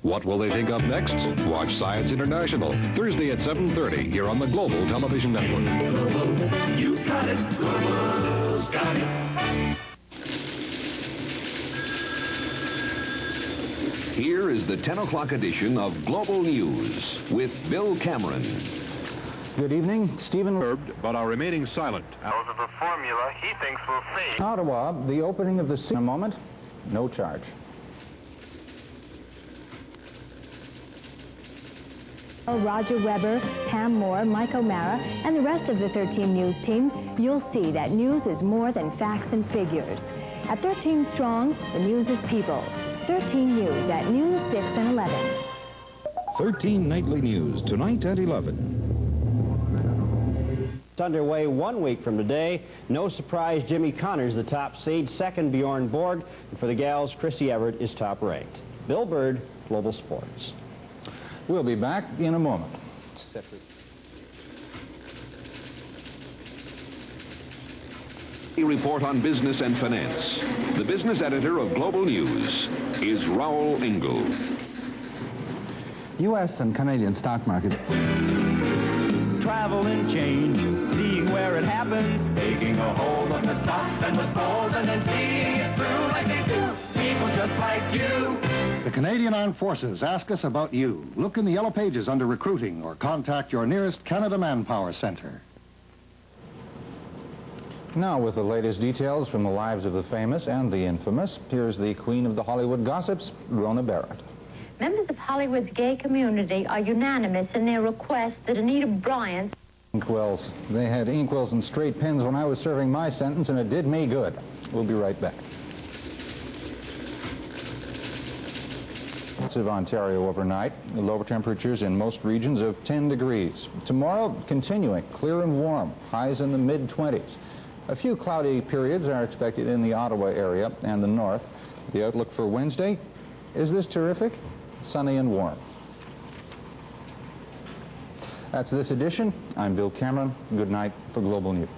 What will they think of next? Watch Science International, Thursday at 7:30 here on the Global Television Network. Global, you got it. Global's got it. Here is the 10 o'clock edition of Global News with Bill Cameron. Good evening, Stephen. But are remaining silent. Because of the formula he thinks will save. Ottawa, the opening of the season. In a moment, no charge. Roger Weber, Pam Moore, Mike O'Mara, and the rest of the 13 News team, you'll see that news is more than facts and figures. At 13 strong, the news is people. 13 News at noon, 6, and 11. 13 Nightly News, tonight at 11. It's underway 1 week from today. No surprise, Jimmy Connor's the top seed. Second, Bjorn Borg. And for the gals, Chrissy Everett is top ranked. Bill Bird, Global Sports. We'll be back in a moment. A report on business and finance. The business editor of Global News is Raoul Engel. U.S. and Canadian stock market. Travel and change, seeing where it happens, taking a hold on the top and the fold, and then seeing it through like they do. People just like you. The Canadian Armed Forces ask us about you. Look in the yellow pages under recruiting or contact your nearest Canada Manpower Center. Now, with the latest details from the lives of the famous and the infamous, here's the queen of the Hollywood gossips, Rona Barrett. Members of Hollywood's gay community are unanimous in their request that Anita Bryant... Inkwells. They had inkwells and straight pens when I was serving my sentence, and it did me good. We'll be right back. Of Ontario overnight, lower temperatures in most regions of 10 degrees. Tomorrow, continuing clear and warm, highs in the mid-20s. A few cloudy periods are expected in the Ottawa area and the north. The outlook for Wednesday, is this terrific? Sunny and warm. That's this edition. I'm Bill Cameron. Good night for Global News.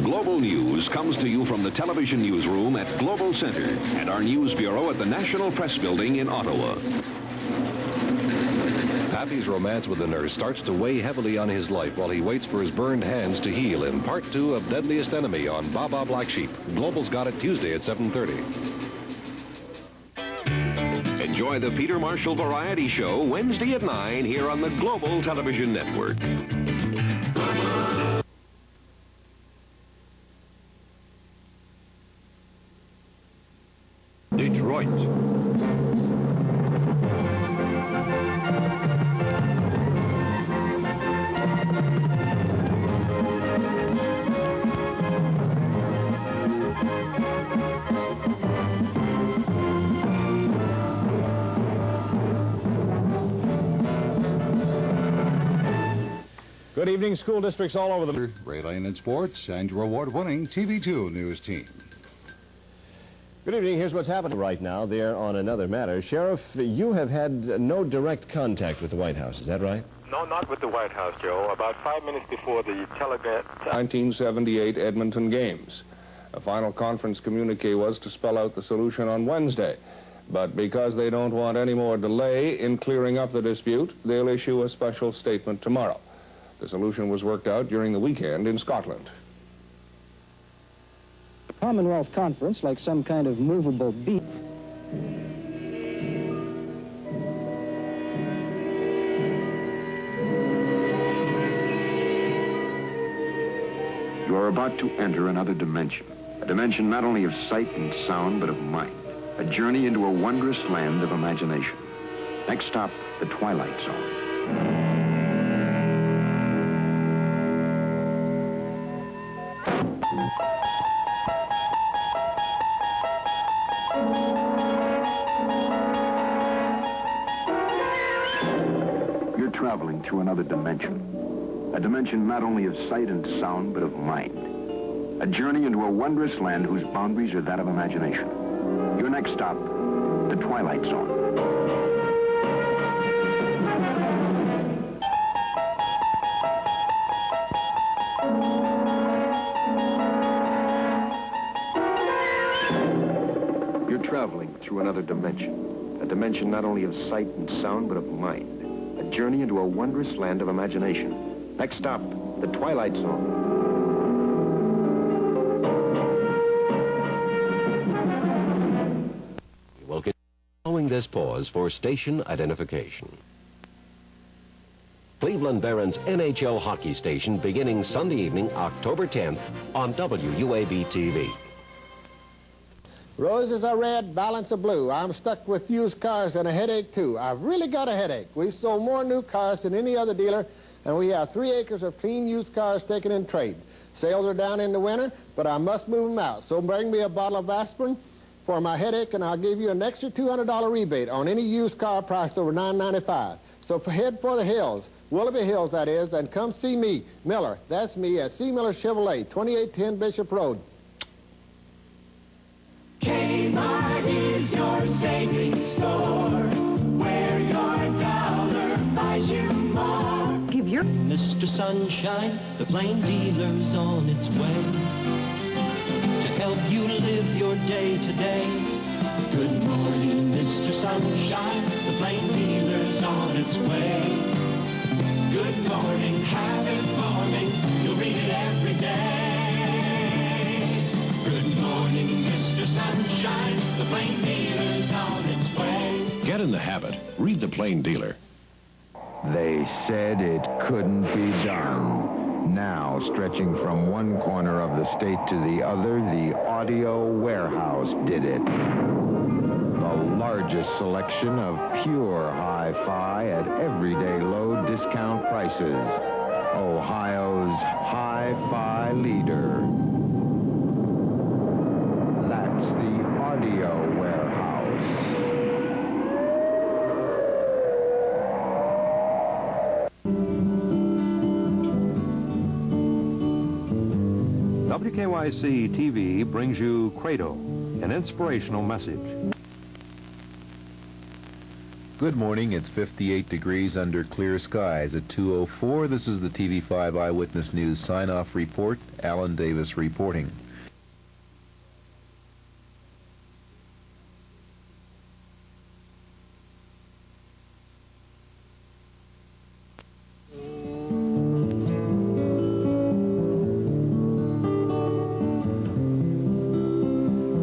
Global News comes to you from the television newsroom at Global Center and our news bureau at the National Press Building in Ottawa. Happy's romance with the nurse starts to weigh heavily on his life while he waits for his burned hands to heal in Part 2 of Deadliest Enemy on Baba Black Sheep. Global's got it Tuesday at 7:30. Enjoy the Peter Marshall Variety Show Wednesday at 9 here on the Global Television Network. Detroit. Good evening, school districts all over the... Ray Lane in sports and your award-winning TV2 news team. Good evening. Here's what's happening right now there on another matter. Sheriff, you have had no direct contact with the White House. Is that right? No, not with the White House, Joe. About 5 minutes before the telegram... 1978 Edmonton Games. A final conference communique was to spell out the solution on Wednesday. But because they don't want any more delay in clearing up the dispute, they'll issue a special statement tomorrow. The solution was worked out during the weekend in Scotland. Commonwealth Conference, like some kind of movable beat. You are about to enter another dimension. A dimension not only of sight and sound, but of mind. A journey into a wondrous land of imagination. Next stop, the Twilight Zone. You're traveling through another dimension. A dimension not only of sight and sound, but of mind. A journey into a wondrous land whose boundaries are that of imagination. Your next stop, the Twilight Zone. You're traveling through another dimension. A dimension not only of sight and sound, but of mind. A journey into a wondrous land of imagination. Next stop, the Twilight Zone. We'll continue following this pause for station identification. Cleveland Barons NHL hockey station beginning Sunday evening, October 10th on WUAB-TV. Roses are red, balance are blue. I'm stuck with used cars and a headache too. I've really got a headache. We sold more new cars than any other dealer, and we have 3 acres of clean used cars taken in trade. Sales are down in the winter, but I must move them out. So bring me a bottle of aspirin for my headache, and I'll give you an extra $200 rebate on any used car priced over $9.95. So head for the hills, Willoughby Hills that is, and come see me, Miller. That's me at C. Miller Chevrolet, 2810 Bishop Road. Kmart is your savings store, where your dollar buys you more. Give your Mr. Sunshine, the plain dealer's on its way to help you live your day to day. Good morning, Mr. Sunshine, the plain dealer's on its way. Good morning, happy morning, you'll read it every day. Good morning, Mr. Sunshine, the plain dealer's on its way. Get in the habit. Read the Plain Dealer. They said it couldn't be done. Now, stretching from one corner of the state to the other, the Audio Warehouse did it. The largest selection of pure hi-fi at everyday low discount prices. Ohio's hi-fi leader. That's the Audio Warehouse. WKYC TV brings you Credo, an inspirational message. Good morning. It's 58 degrees under clear skies at 2:04. This is the TV5 Eyewitness News sign-off report. Alan Davis reporting.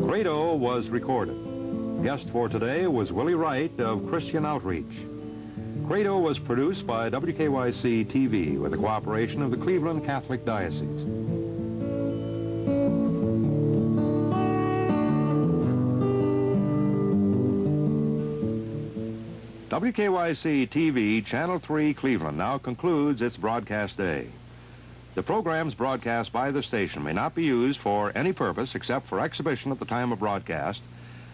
Credo was recorded. Guest for today was Willie Wright of Christian Outreach. Credo was produced by WKYC TV with the cooperation of the Cleveland Catholic Diocese. WKYC TV Channel 3 Cleveland now concludes its broadcast day. The programs broadcast by the station may not be used for any purpose except for exhibition at the time of broadcast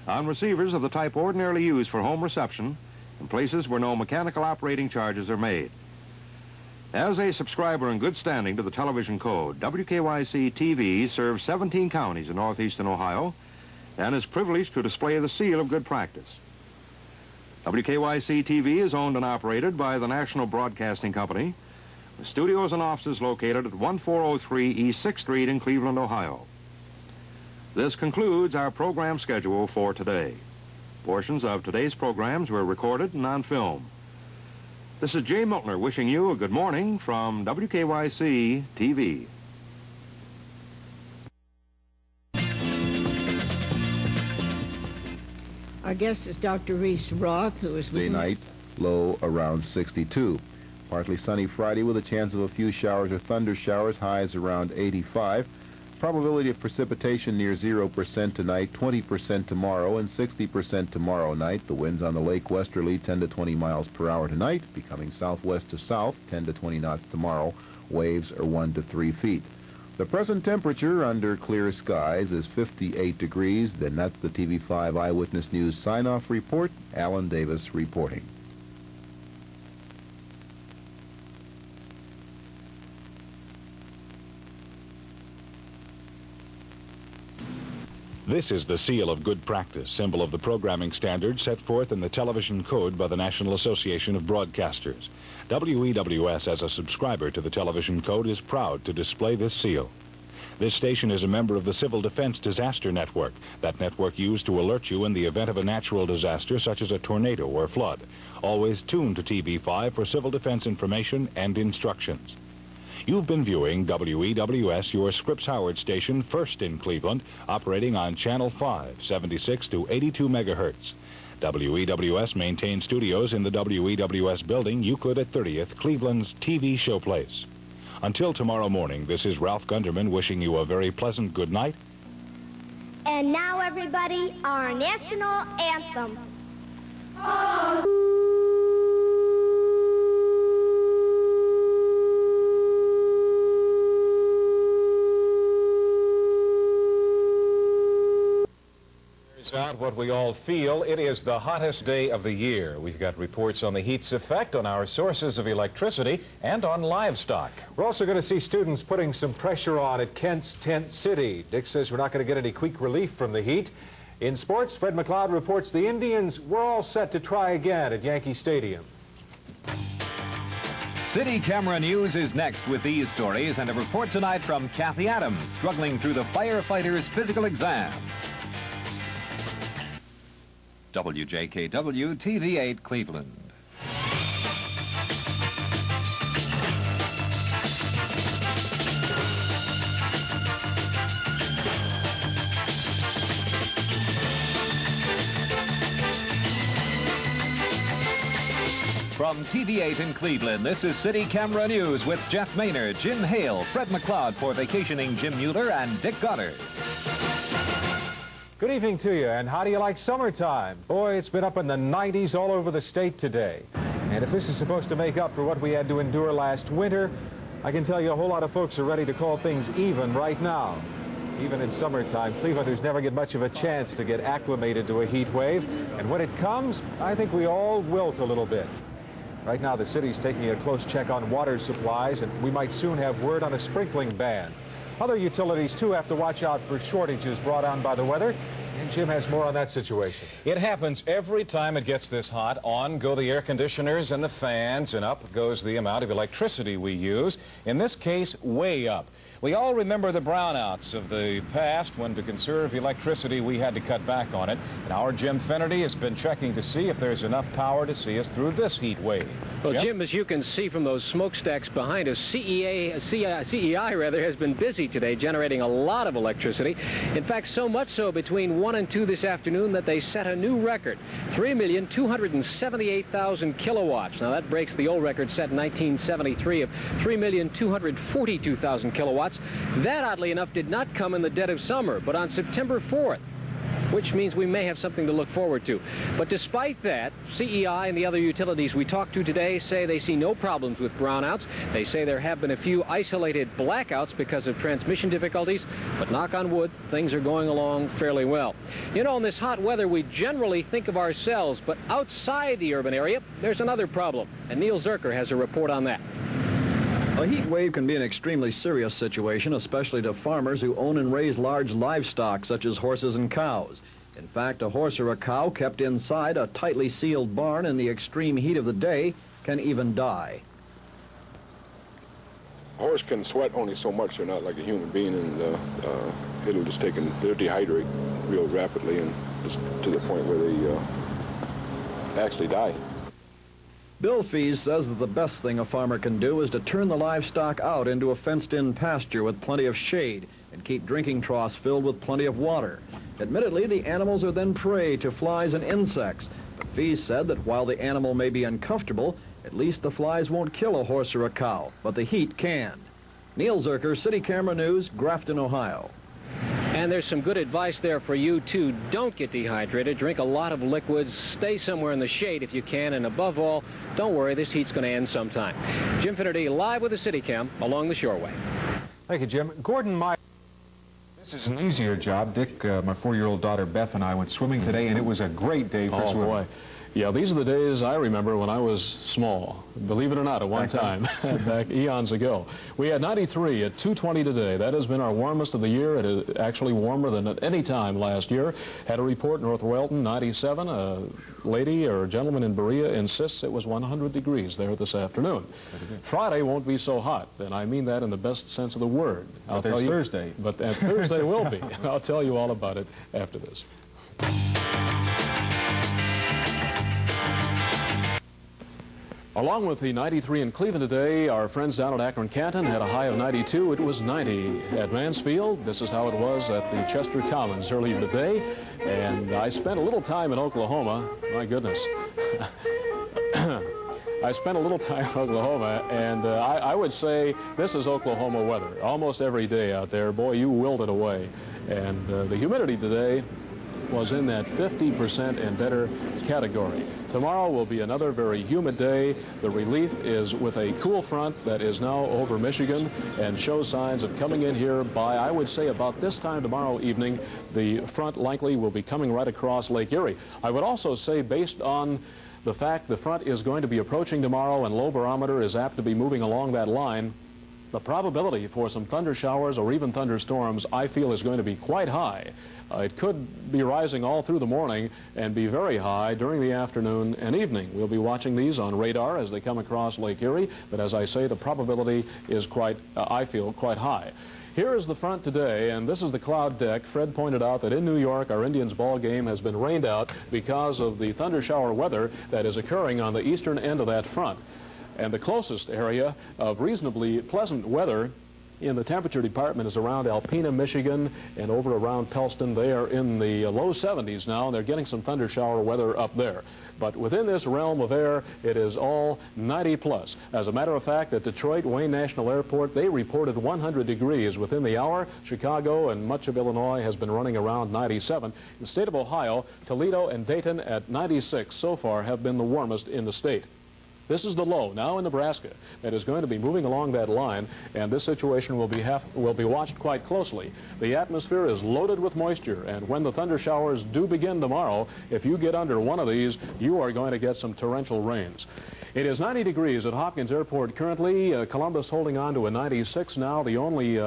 on receivers of the type ordinarily used for home reception in places where no mechanical operating charges are made. As a subscriber in good standing to the television code, WKYC TV serves 17 counties in northeastern Ohio and is privileged to display the seal of good practice. WKYC TV is owned and operated by the National Broadcasting Company, with studios and offices located at 1403 East 6th Street in Cleveland, Ohio. This concludes our program schedule for today. Portions of today's programs were recorded and on film. This is Jay Miltner wishing you a good morning from WKYC TV. Our guest is Dr. Reese Roth, who is with Day night, low around 62. Partly sunny Friday with a chance of a few showers or thunder showers, highs around 85. Probability of precipitation near 0% tonight, 20% tomorrow, and 60% tomorrow night. The winds on the lake westerly 10 to 20 miles per hour tonight, becoming southwest to south, 10 to 20 knots tomorrow. Waves are 1 to 3 feet. The present temperature under clear skies is 58 degrees. Then that's the TV5 Eyewitness News sign-off report. Alan Davis reporting. This is the seal of good practice, symbol of the programming standards set forth in the television code by the National Association of Broadcasters. WEWS, as a subscriber to the television code, is proud to display this seal. This station is a member of the Civil Defense Disaster Network, that network used to alert you in the event of a natural disaster such as a tornado or flood. Always tuned to TV5 for civil defense information and instructions. You've been viewing WEWS, your Scripps Howard station, first in Cleveland, operating on Channel 5, 76 to 82 megahertz. WEWS maintains studios in the WEWS building, Euclid at 30th, Cleveland's TV showplace. Until tomorrow morning, this is Ralph Gunderman wishing you a very pleasant good night. And now, everybody, our national anthem. Out what we all feel. It is the hottest day of the year. We've got reports on the heat's effect on our sources of electricity and on livestock. We're also going to see students putting some pressure on at Kent's Tent City. Dick says we're not going to get any quick relief from the heat. In sports, Fred McLeod reports the Indians were all set to try again at Yankee Stadium. City Camera News is next with these stories and a report tonight from Kathy Adams, struggling through the firefighter's physical exam. WJKW TV8 Cleveland. From TV8 in Cleveland, this is City Camera News with Jeff Maynard, Jim Hale, Fred McLeod for vacationing Jim Mueller, and Dick Goddard. Good evening to you, and how do you like summertime? Boy, it's been up in the 90s all over the state today. And if this is supposed to make up for what we had to endure last winter, I can tell you a whole lot of folks are ready to call things even right now. Even in summertime, Clevelanders never get much of a chance to get acclimated to a heat wave. And when it comes, I think we all wilt a little bit. Right now, the city's taking a close check on water supplies, and we might soon have word on a sprinkling ban. Other utilities, too, have to watch out for shortages brought on by the weather, and Jim has more on that situation. It happens every time it gets this hot. On go the air conditioners and the fans, and up goes the amount of electricity we use. In this case, way up. We all remember the brownouts of the past when, to conserve electricity, we had to cut back on it. And our Jim Finnerty has been checking to see if there's enough power to see us through this heat wave. Well, Jim, as you can see from those smokestacks behind us, CEI has been busy today generating a lot of electricity. In fact, so much so between 1 and 2 this afternoon that they set a new record, 3,278,000 kilowatts. Now, that breaks the old record set in 1973 of 3,242,000 kilowatts. That, oddly enough, did not come in the dead of summer, but on September 4th, which means we may have something to look forward to. But despite that, CEI and the other utilities we talked to today say they see no problems with brownouts. They say there have been a few isolated blackouts because of transmission difficulties, but knock on wood, things are going along fairly well. You know, in this hot weather, we generally think of ourselves, but outside the urban area, there's another problem, and Neil Zerker has a report on that. A heat wave can be an extremely serious situation, especially to farmers who own and raise large livestock, such as horses and cows. In fact, a horse or a cow kept inside a tightly sealed barn in the extreme heat of the day can even die. A horse can sweat only so much. They're not like a human being, and they'll dehydrate real rapidly, and just to the point where they actually die. Bill Fees says that the best thing a farmer can do is to turn the livestock out into a fenced-in pasture with plenty of shade and keep drinking troughs filled with plenty of water. Admittedly, the animals are then prey to flies and insects, but Fees said that while the animal may be uncomfortable, at least the flies won't kill a horse or a cow, but the heat can. Neil Zerker, City Camera News, Grafton, Ohio. And there's some good advice there for you, too. Don't get dehydrated. Drink a lot of liquids. Stay somewhere in the shade if you can. And above all, don't worry, this heat's going to end sometime. Jim Finnerty live with the City Cam along the Shoreway. Thank you, Jim. Gordon Meyer. This is an easier job. Dick, my 4-year-old daughter Beth and I went swimming today, and it was a great day for swimming. Boy. Yeah, these are the days I remember when I was small. Believe it or not, at one time, back eons ago. We had 93 at 2:20 today. That has been our warmest of the year. It is actually warmer than at any time last year. Had a report, North Welton, 97. lady or gentleman in Berea insists it was 100 degrees there this afternoon. Friday won't be so hot, and I mean that in the best sense of the word. But there's Thursday. But Thursday will be. I'll tell you all about it after this. Along with the 93 in Cleveland today, our friends down at Akron-Canton had a high of 92. It was 90 at Mansfield. This is how it was at the Chester Commons earlier today. And I spent a little time in Oklahoma. My goodness. I spent a little time in Oklahoma, and I would say this is Oklahoma weather. Almost every day out there. Boy, you willed it away. And the humidity today was in that 50% and better category. Tomorrow will be another very humid day. The relief is with a cool front that is now over Michigan and shows signs of coming in here by, I would say, about this time tomorrow evening. The front likely will be coming right across Lake Erie. I would also say, based on the fact the front is going to be approaching tomorrow and low barometer is apt to be moving along that line, the probability for some thunder showers or even thunderstorms, I feel, is going to be quite high. It could be rising all through the morning and be very high during the afternoon and evening. We'll be watching these on radar as they come across Lake Erie, but as I say, the probability is quite, I feel, quite high. Here is the front today, and this is the cloud deck. Fred pointed out that in New York, our Indians ball game has been rained out because of the thunder shower weather that is occurring on the eastern end of that front. And the closest area of reasonably pleasant weather in the temperature department is around Alpena, Michigan, and over around Pellston. They are in the low 70s now, and they're getting some thunder shower weather up there. But within this realm of air, it is all 90 plus. As a matter of fact, at Detroit Wayne National Airport, they reported 100 degrees within the hour. Chicago and much of Illinois has been running around 97. In the state of Ohio, Toledo and Dayton at 96 so far have been the warmest in the state. This is the low now in Nebraska that is going to be moving along that line, and this situation will be watched quite closely. The atmosphere is loaded with moisture, and when the thunder showers do begin tomorrow, if you get under one of these, you are going to get some torrential rains. It is 90 degrees at Hopkins Airport currently. Columbus holding on to a 96 now. The only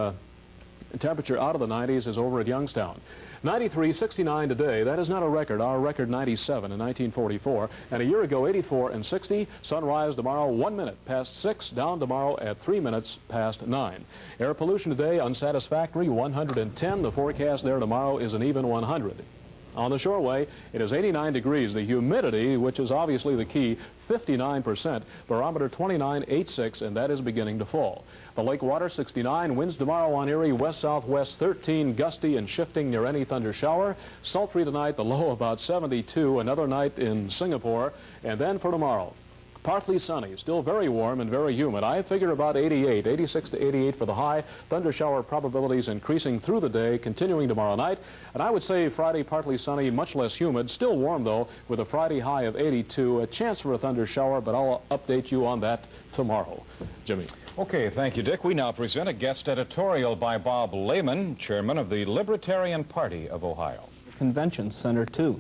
temperature out of the 90s is over at Youngstown. 93, 69 today. That is not a record. Our record 97 in 1944. And a year ago, 84 and 60. Sunrise tomorrow 1 minute past 6. Down tomorrow at 3 minutes past 9. Air pollution today unsatisfactory 110. The forecast there tomorrow is an even 100. On the shoreway, it is 89 degrees. The humidity, which is obviously the key, 59%. Barometer 29.86, and that is beginning to fall. The lake water 69. Winds tomorrow on Erie west-southwest 13, gusty and shifting near any thunder shower. Sultry tonight, the low about 72. Another night in Singapore. And then for tomorrow, partly sunny, still very warm and very humid. I figure about 88, 86 to 88 for the high. Thunder shower probabilities increasing through the day, continuing tomorrow night. And I would say Friday partly sunny, much less humid, still warm though, with a Friday high of 82. A chance for a thunder shower, but I'll update you on that tomorrow. Jimmy. Okay, thank you, Dick. We now present a guest editorial by Bob Lehman, chairman of the Libertarian Party of Ohio. Convention Center, too.